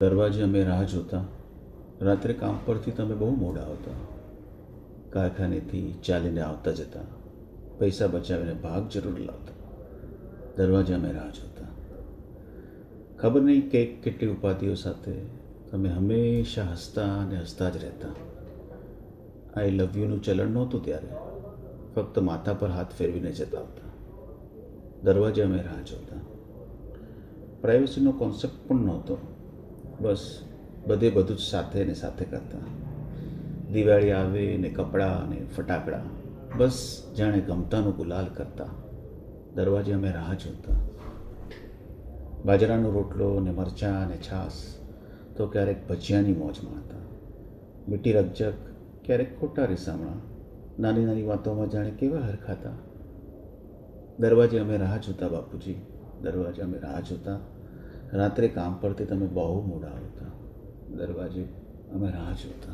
દરવાજે અમે રાહ જોતા. રાત્રે કામ પરથી તમે બહુ મોડા આવતા. કારખાનેથી ચાલીને આવતા જતા. પૈસા બચાવીને ભાગ જરૂર લાવતા. દરવાજે અમે રાહ જોતા. ખબર નહીં કે કેટલી ઉપાધિઓ સાથે તમે હંમેશા હસતા અને હસતા જ રહેતા. આઈ લવ યુનું ચલણ નહોતું ત્યારે. ફક્ત માથા પર હાથ ફેરવીને જતા હતા. દરવાજે અમે રાહ જોતા. પ્રાઇવસીનો કોન્સેપ્ટ પણ નહોતો. બસ બધે બધું જ સાથે ને સાથે કરતા. દિવાળી આવે ને કપડાં ને ફટાકડા, બસ જાણે ગમતાનો ગુલાલ કરતા. દરવાજે અમે રાહ જોતા. બાજરાનો રોટલો ને મરચાં ને છાશ, તો ક્યારેક ભજીયાની મોજ માણતા. મીઠી રકઝક, ક્યારેક ખોટા રીસામણા, નાની નાની વાતોમાં જાણે કેવા હરખાતા. દરવાજે અમે રાહ જોતા બાપુજી, દરવાજે અમે રાહ જોતા. રાત્રે કામ પરથી તમે બહુ મોડા આવતા. દરવાજે અમે રાહ જોતા.